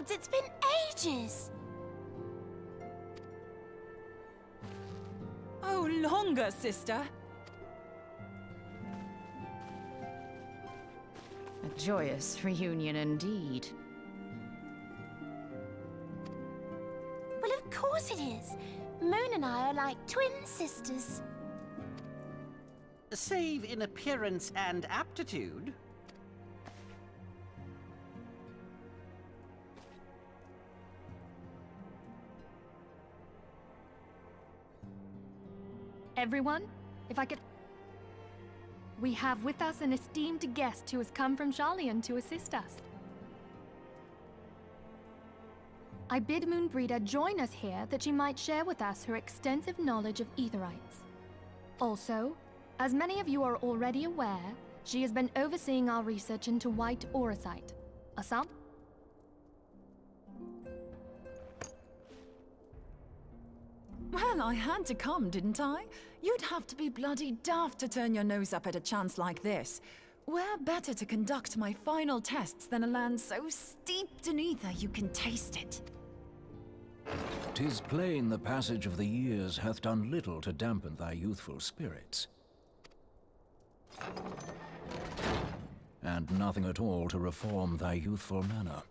gods, it's been ages! Oh, longer, sister. A joyous reunion indeed. Well, of course it is. Moon and I are like twin sisters. Save in appearance and aptitude. Everyone, if I could... We have with us an esteemed guest who has come from Sharlayan to assist us. I bid Moonbreeder join us here that she might share with us her extensive knowledge of Aetherites. Also, as many of you are already aware, she has been overseeing our research into White Auracite. Assam? Well, I had to come, didn't I? You'd have to be bloody daft to turn your nose up at a chance like this. Where better to conduct my final tests than a land so steeped in ether you can taste it? 'Tis plain the passage of the years hath done little to dampen thy youthful spirits. And nothing at all to reform thy youthful manner.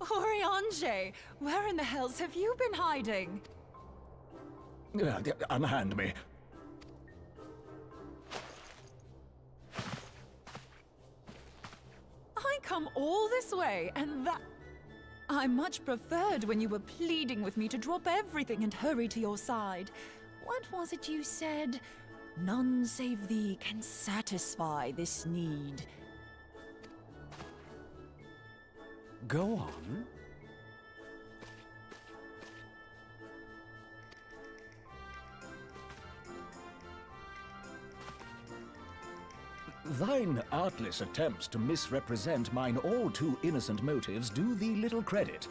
Oriange, where in the hells have you been hiding? Unhand me. I come all this way, and that... I much preferred when you were pleading with me to drop everything and hurry to your side. What was it you said? None save thee can satisfy this need. Go on. Thine artless attempts to misrepresent mine all too innocent motives do thee little credit.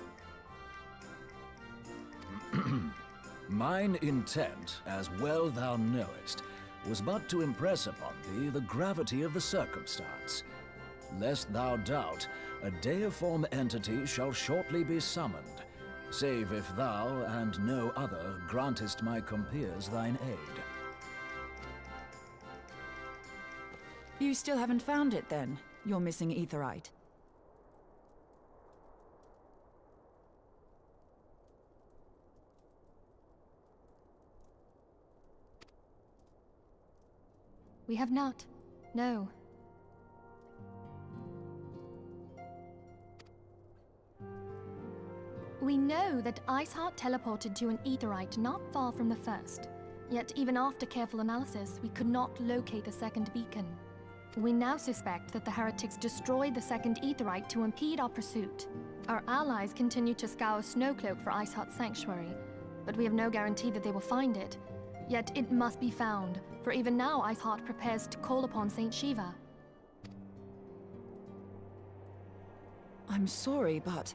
Mine intent, as well thou knowest, was but to impress upon thee the gravity of the circumstance. Lest thou doubt, a deiform entity shall shortly be summoned, save if thou, and no other, grantest my compeers thine aid. You still haven't found it, then? Your missing Aetherite? We have not. No. We know that Iceheart teleported to an Aetherite not far from the first. Yet even after careful analysis, we could not locate a second beacon. We now suspect that the heretics destroyed the second Aetherite to impede our pursuit. Our allies continue to scour Snowcloak for Iceheart's sanctuary, but we have no guarantee that they will find it. Yet it must be found, for even now Iceheart prepares to call upon Saint Shiva. I'm sorry, but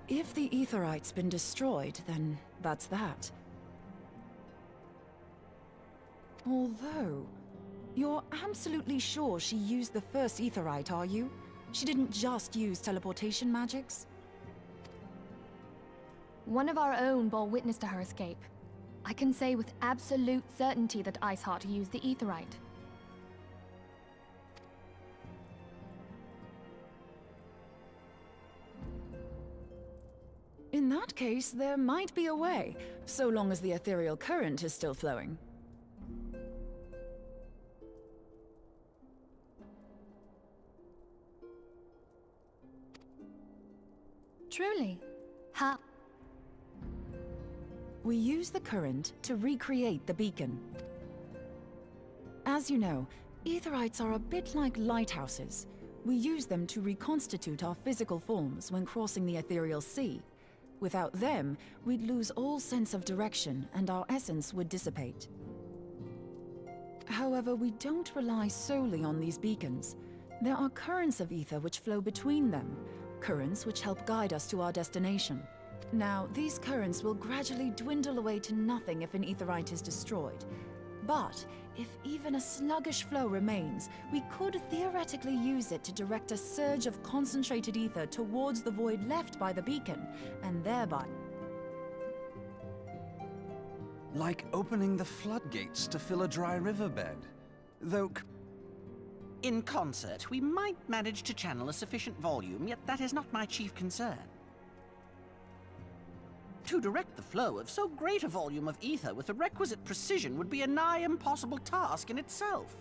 if the Aetherite's been destroyed, then that's that. Although, you're absolutely sure she used the first Aetherite, are you? She didn't just use teleportation magics? One of our own bore witness to her escape. I can say with absolute certainty that Iceheart used the Aetherite. In that case, there might be a way, so long as the ethereal current is still flowing. Truly? How? We use the current to recreate the beacon. As you know, Aetherites are a bit like lighthouses. We use them to reconstitute our physical forms when crossing the ethereal sea. Without them, we'd lose all sense of direction and our essence would dissipate. However, we don't rely solely on these beacons. There are currents of ether which flow between them, currents which help guide us to our destination. Now, these currents will gradually dwindle away to nothing if an aetherite is destroyed. But if even a sluggish flow remains, we could theoretically use it to direct a surge of concentrated ether towards the void left by the beacon, and thereby... Like opening the floodgates to fill a dry riverbed. Though... In concert, we might manage to channel a sufficient volume, yet that is not my chief concern. To direct the flow of so great a volume of ether with the requisite precision would be a nigh impossible task in itself.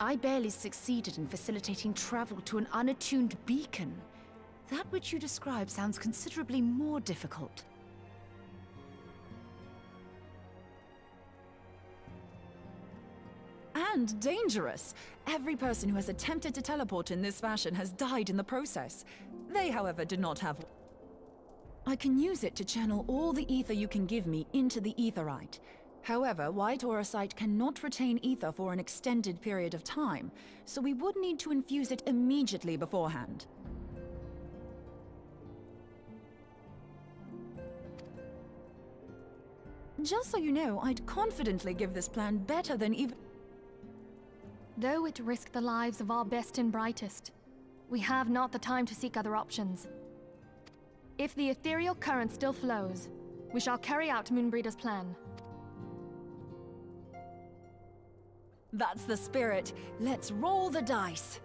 I barely succeeded in facilitating travel to an unattuned beacon. That which you describe sounds considerably more difficult. And dangerous. Every person who has attempted to teleport in this fashion has died in the process. They, however, did not have... I can use it to channel all the ether you can give me into the aetherite. However, white auracite cannot retain ether for an extended period of time, so we would need to infuse it immediately beforehand. Just so you know, I'd confidently give this plan better than even... Though it risked the lives of our best and brightest, we have not the time to seek other options. If the ethereal current still flows, we shall carry out Moonbreeder's plan. That's the spirit. Let's roll the dice.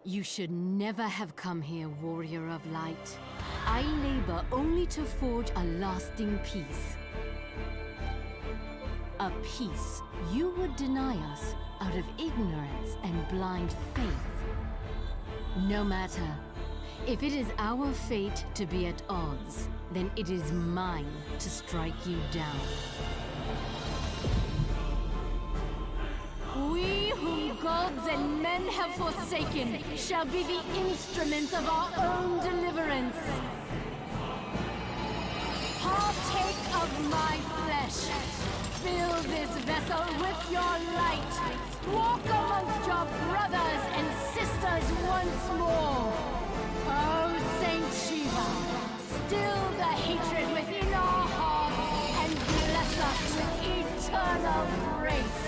You should never have come here, warrior of light. I labor only to forge a lasting peace. A peace you would deny us out of ignorance and blind faith. No matter. If it is our fate to be at odds, then it is mine to strike you down. We whom gods and men have forsaken shall be the instruments of our own deliverance. Partake of my flesh. Fill this vessel with your light. Walk amongst your brothers and sisters once more. Oh, Saint Shiva, still the hatred within our hearts and bless us with eternal grace.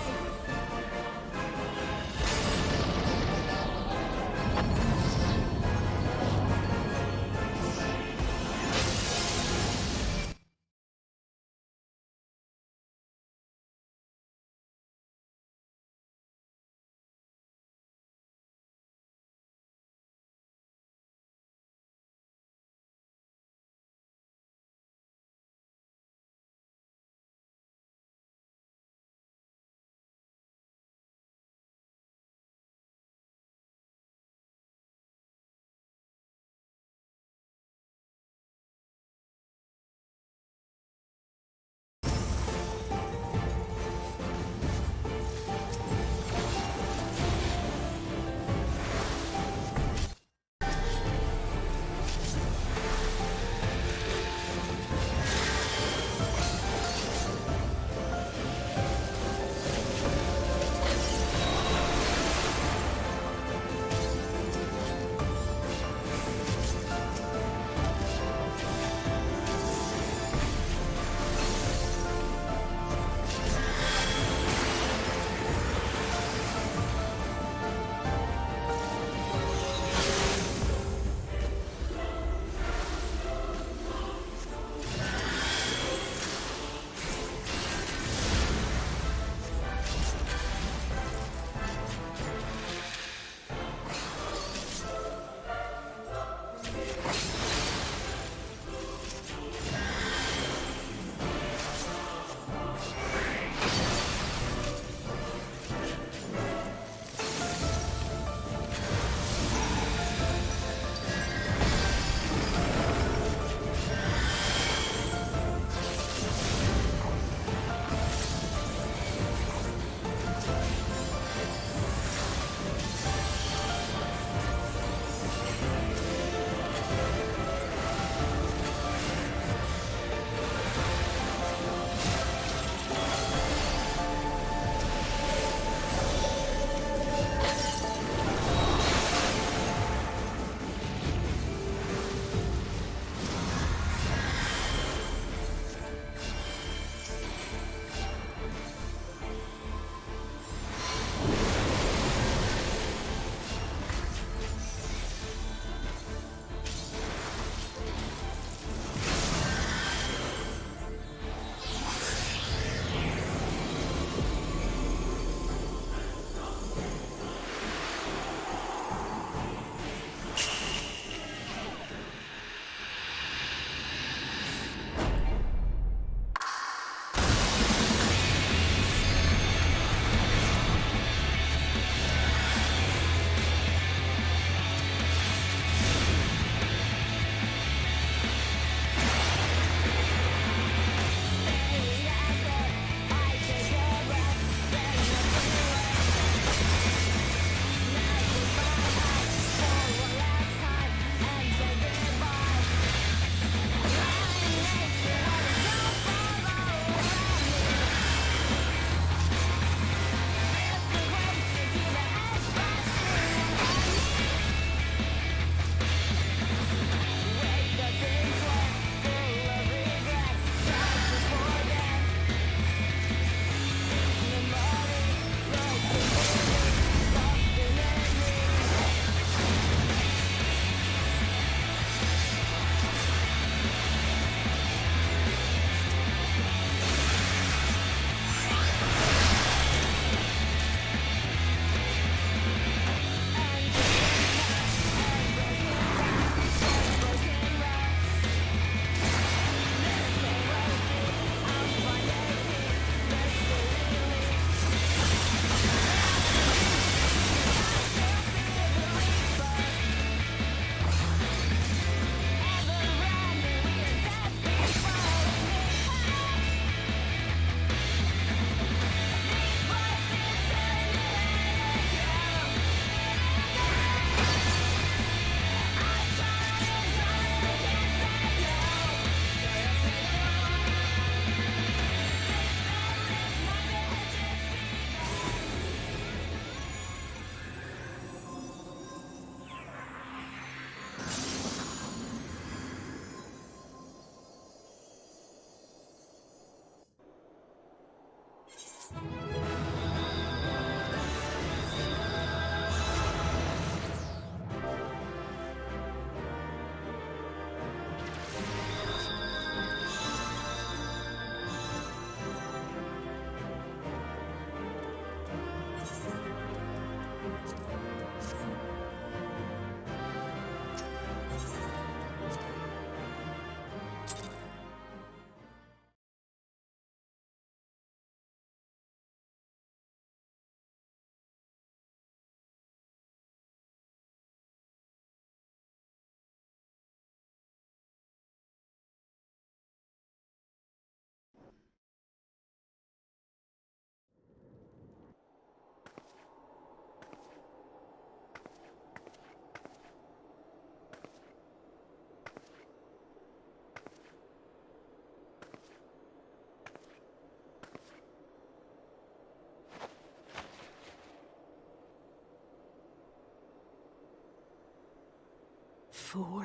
fool.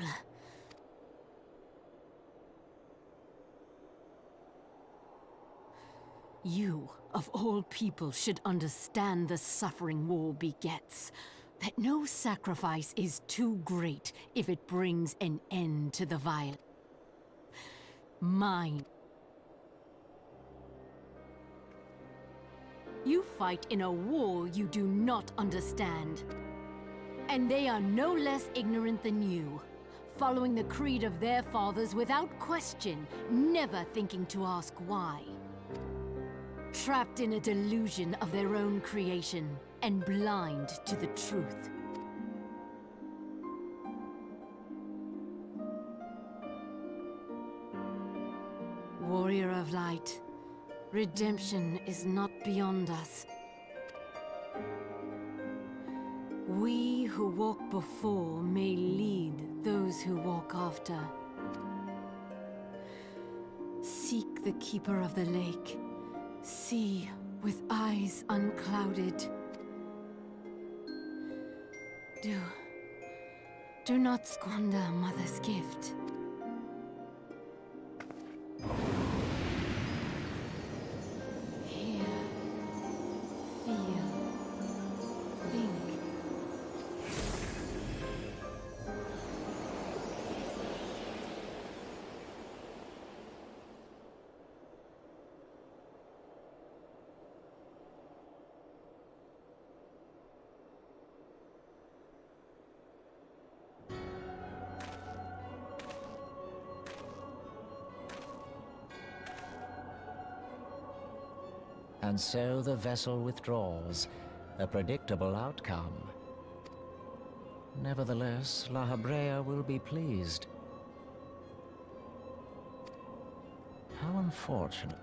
You, of all people, should understand the suffering war begets. That no sacrifice is too great if it brings an end to the violence. Mine. You fight in a war you do not understand. And they are no less ignorant than you, following the creed of their fathers without question, never thinking to ask why. Trapped in a delusion of their own creation, and blind to the truth. Warrior of Light, redemption is not beyond us. We who walk before may lead those who walk after. Seek the Keeper of the Lake. See with eyes unclouded. Do not squander Mother's gift. Hear, feel, think. And so the vessel withdraws, a predictable outcome. Nevertheless, La Habrea will be pleased. How unfortunate.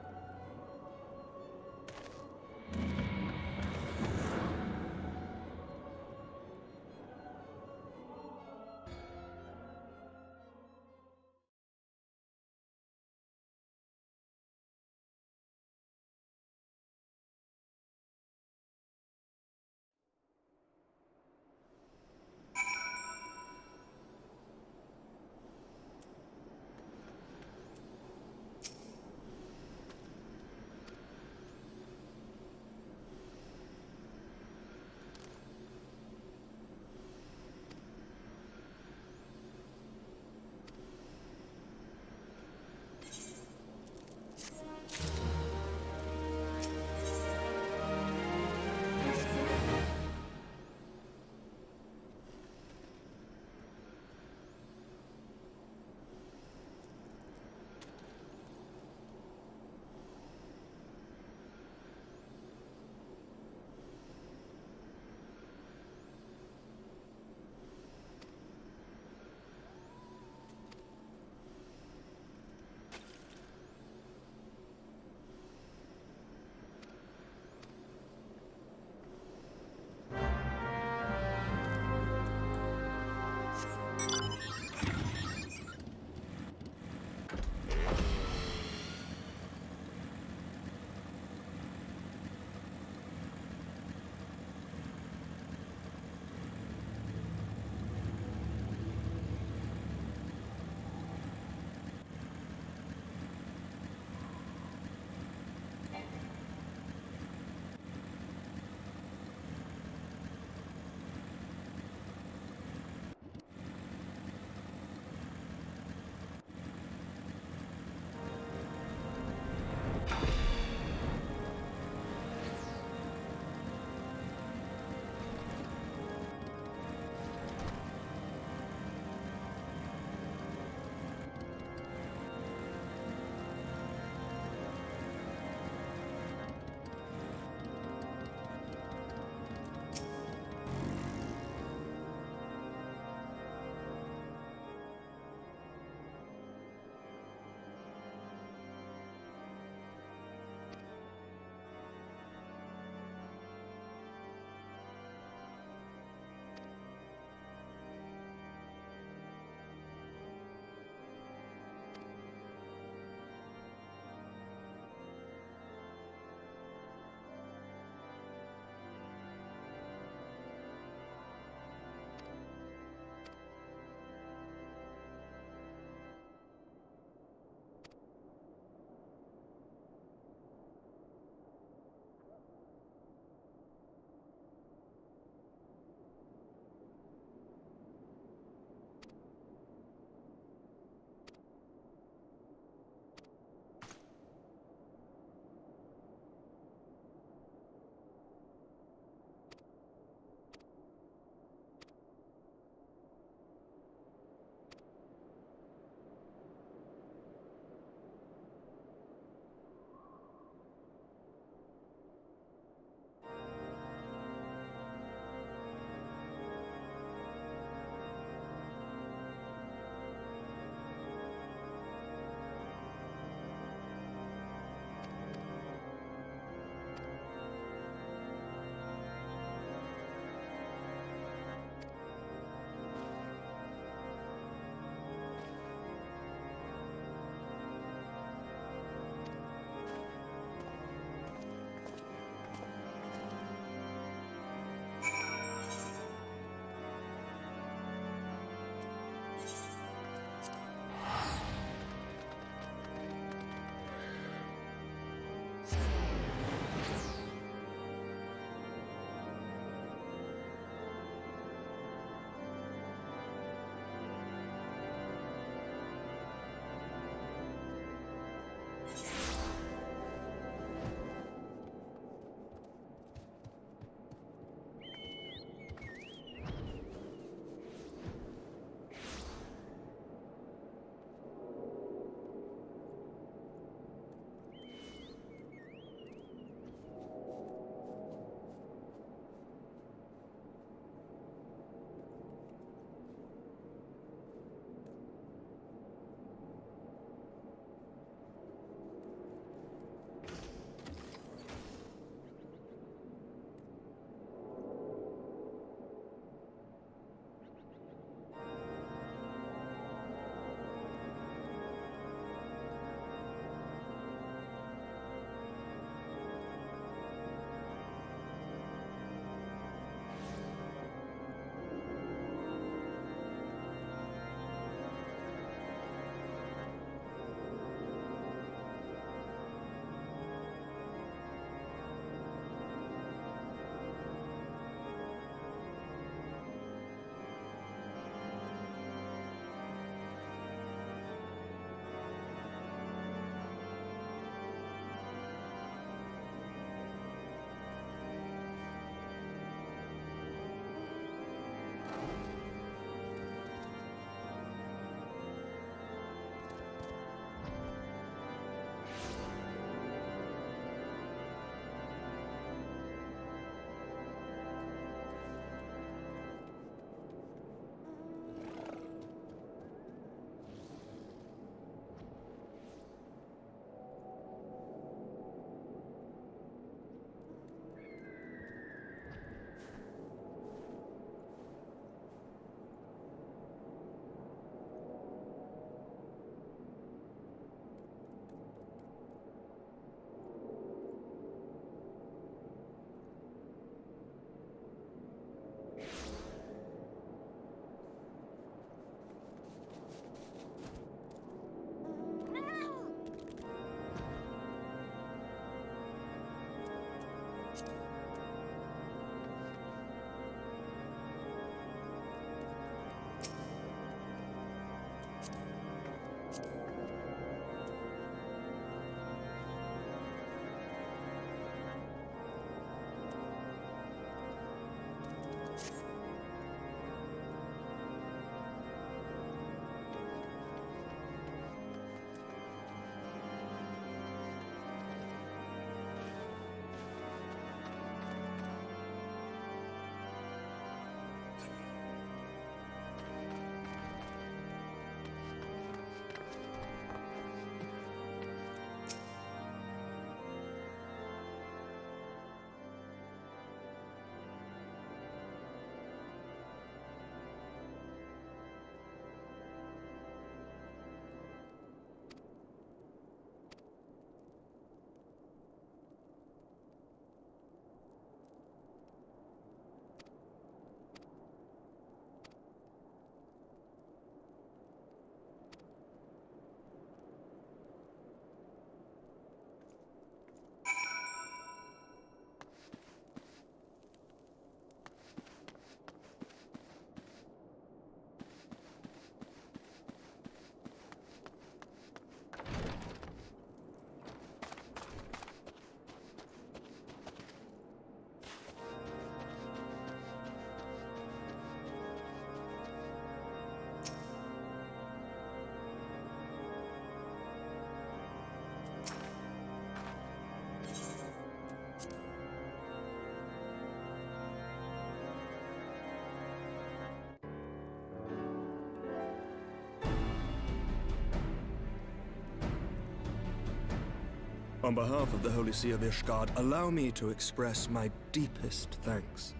On behalf of the Holy See of Ishgard, allow me to express my deepest thanks.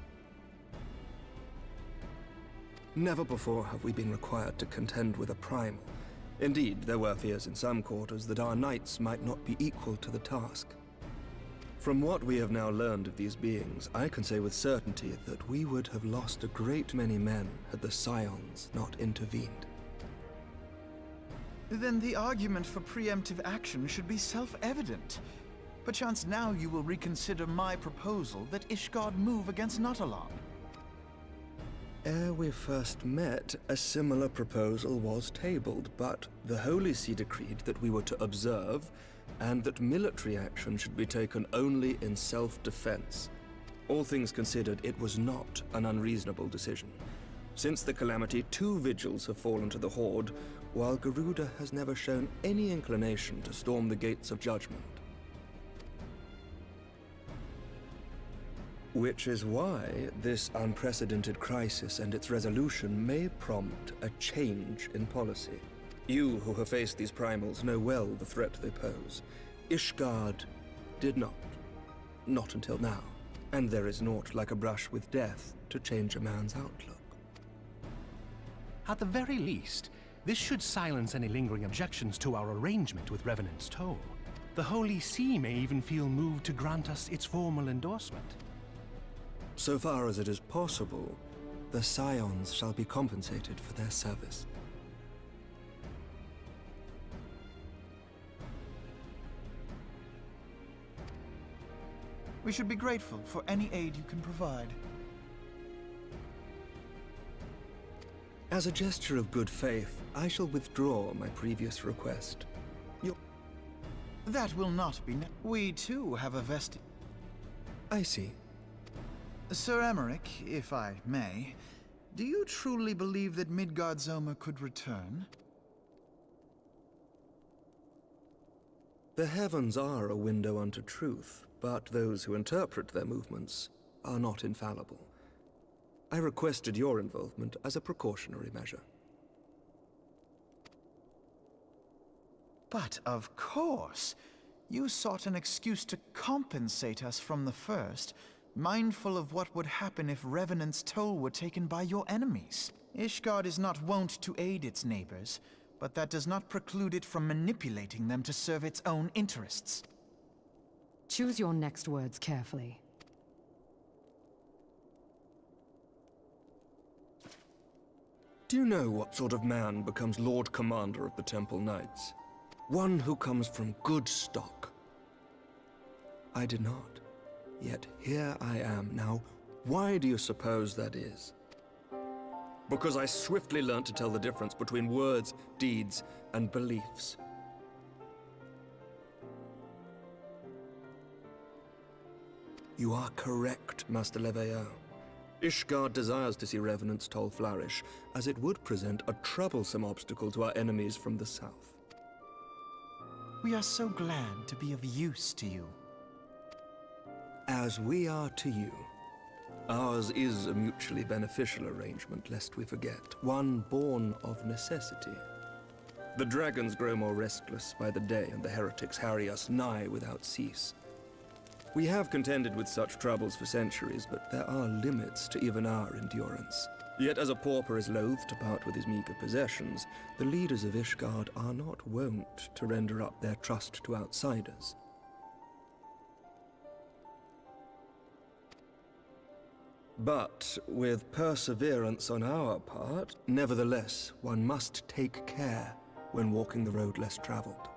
Never before have we been required to contend with a primal. Indeed, there were fears in some quarters that our knights might not be equal to the task. From what we have now learned of these beings, I can say with certainty that we would have lost a great many men had the Scions not intervened. Then the argument for preemptive action should be self-evident. Perchance now you will reconsider my proposal that Ishgard move against Nautalon. Ere we first met, a similar proposal was tabled, but the Holy See decreed that we were to observe, and that military action should be taken only in self-defense. All things considered, it was not an unreasonable decision. Since the calamity, 2 vigils have fallen to the Horde, while Garuda has never shown any inclination to storm the gates of judgment. Which is why this unprecedented crisis and its resolution may prompt a change in policy. You who have faced these primals know well the threat they pose. Ishgard did not. Not until now. And there is naught like a brush with death to change a man's outlook. At the very least, this should silence any lingering objections to our arrangement with Revenant's Toll. The Holy See may even feel moved to grant us its formal endorsement. So far as it is possible, the Scions shall be compensated for their service. We should be grateful for any aid you can provide. As a gesture of good faith, I shall withdraw my previous request. That will not be We too have a vested... I see. Sir Emmerich, if I may, do you truly believe that Midgard-Zoma could return? The heavens are a window unto truth, but those who interpret their movements are not infallible. I requested your involvement as a precautionary measure. But of course, you sought an excuse to compensate us from the first, mindful of what would happen if Revenant's Toll were taken by your enemies. Ishgard is not wont to aid its neighbors, but that does not preclude it from manipulating them to serve its own interests. Choose your next words carefully. Do you know what sort of man becomes Lord Commander of the Temple Knights? One who comes from good stock. I did not. Yet here I am now. Why do you suppose that is? Because I swiftly learned to tell the difference between words, deeds, and beliefs. You are correct, Master Leveilleur. Ishgard desires to see Revenant's Toll flourish, as it would present a troublesome obstacle to our enemies from the south. We are so glad to be of use to you. As we are to you. Ours is a mutually beneficial arrangement, lest we forget, one born of necessity. The dragons grow more restless by the day, and the heretics harry us nigh without cease. We have contended with such troubles for centuries, but there are limits to even our endurance. Yet as a pauper is loath to part with his meager possessions, the leaders of Ishgard are not wont to render up their trust to outsiders. But with perseverance on our part, nevertheless, one must take care when walking the road less traveled.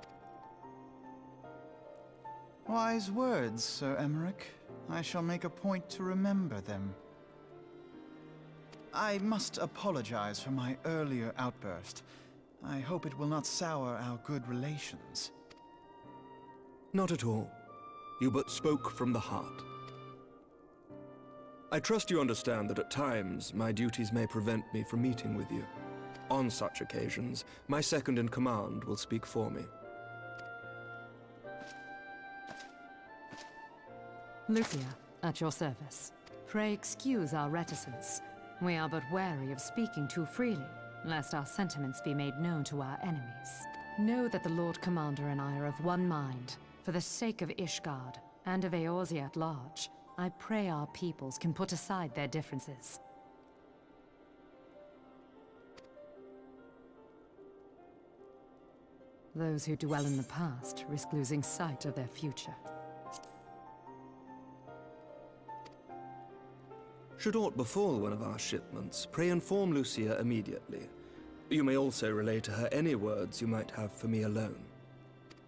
Wise words, Sir Emmerich. I shall make a point to remember them. I must apologize for my earlier outburst. I hope it will not sour our good relations. Not at all. You but spoke from the heart. I trust you understand that at times my duties may prevent me from meeting with you. On such occasions, my second-in-command will speak for me. Lucia, at your service. Pray excuse our reticence. We are but wary of speaking too freely, lest our sentiments be made known to our enemies. Know that the Lord Commander and I are of one mind. For the sake of Ishgard, and of Eorzea at large, I pray our peoples can put aside their differences. Those who dwell in the past risk losing sight of their future. Should aught befall one of our shipments, pray inform Lucia immediately. You may also relay to her any words you might have for me alone.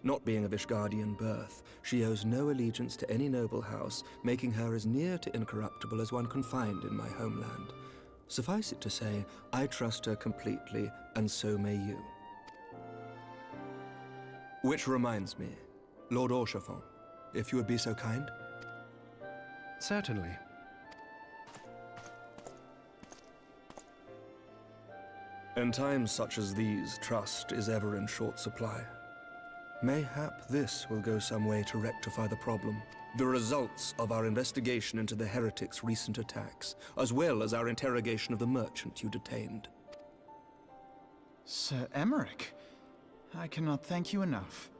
Not being of Ishgardian birth, she owes no allegiance to any noble house, making her as near to incorruptible as one can find in my homeland. Suffice it to say, I trust her completely, and so may you. Which reminds me, Lord Orchefort, if you would be so kind? Certainly. In times such as these, trust is ever in short supply. Mayhap this will go some way to rectify the problem. The results of our investigation into the heretics' recent attacks, as well as our interrogation of the merchant you detained. Sir Emmerich, I cannot thank you enough.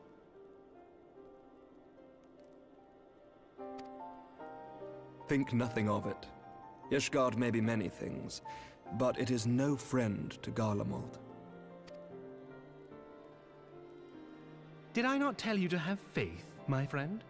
Think nothing of it. Ishgard may be many things, but it is no friend to Garlemald. Did I not tell you to have faith, my friend?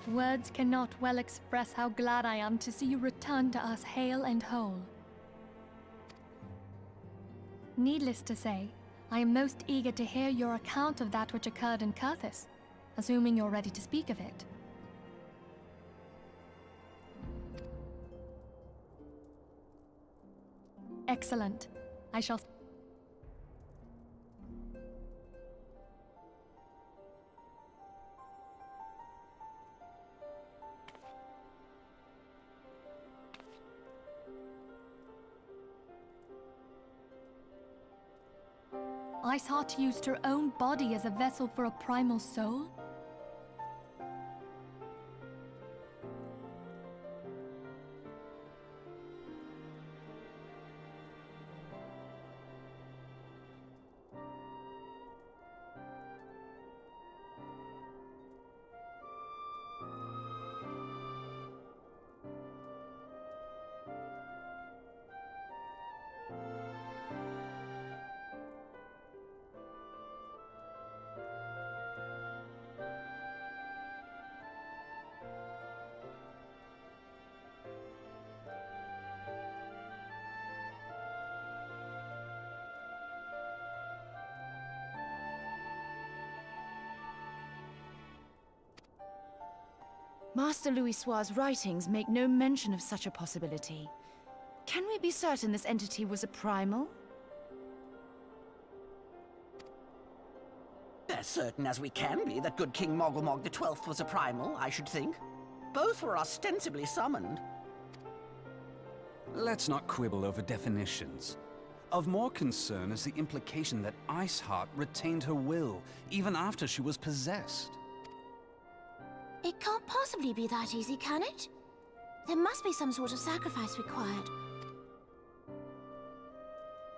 Words cannot well express how glad I am to see you return to us hale and whole. Needless to say, I am most eager to hear your account of that which occurred in Kurthis, assuming you're ready to speak of it. Excellent. I shall... Iceheart used her own body as a vessel for a primal soul? Master Louisoir's writings make no mention of such a possibility. Can we be certain this entity was a primal? As certain as we can be that good King Mogglemog the 12th was a primal, I should think. Both were ostensibly summoned. Let's not quibble over definitions. Of more concern is the implication that Iceheart retained her will, even after she was possessed. It can't possibly be that easy, can it? There must be some sort of sacrifice required.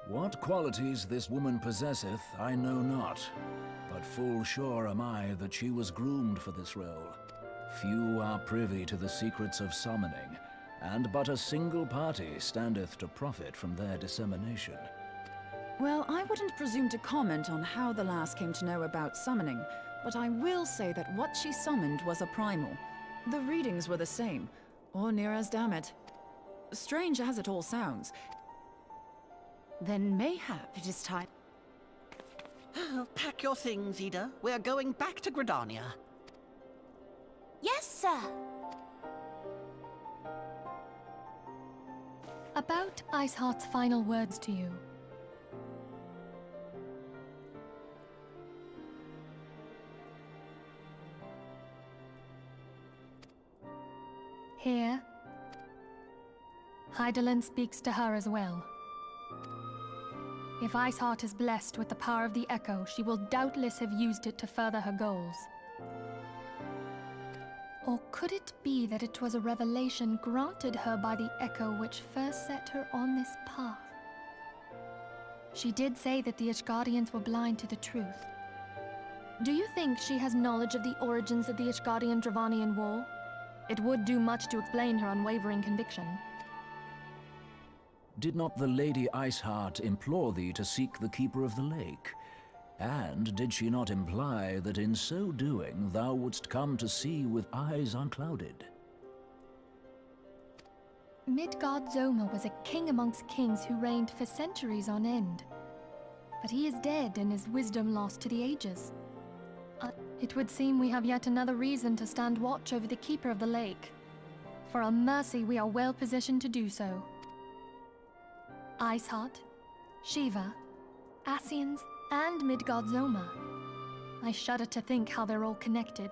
What qualities this woman possesseth, I know not. But full sure am I that she was groomed for this role. Few are privy to the secrets of summoning, and but a single party standeth to profit from their dissemination. Well, I wouldn't presume to comment on how the lass came to know about summoning, but I will say that what she summoned was a primal. The readings were the same, or near as damn it. Strange as it all sounds. Then mayhap it is time... Pack your things, Ida. We're going back to Gridania. Yes, sir. About Iceheart's final words to you. Here, Hydaelyn speaks to her as well. If Iceheart is blessed with the power of the Echo, she will doubtless have used it to further her goals. Or could it be that it was a revelation granted her by the Echo which first set her on this path? She did say that the Ishgardians were blind to the truth. Do you think she has knowledge of the origins of the Ishgardian-Dravanian War? It would do much to explain her unwavering conviction. Did not the Lady Iceheart implore thee to seek the Keeper of the Lake? And did she not imply that in so doing thou wouldst come to see with eyes unclouded? Midgard-Zoma was a king amongst kings who reigned for centuries on end. But he is dead and his wisdom lost to the ages. It would seem we have yet another reason to stand watch over the Keeper of the Lake. For a mercy, we are well positioned to do so. Iceheart, Shiva, Ascians, and Midgard-Zoma. I shudder to think how they're all connected.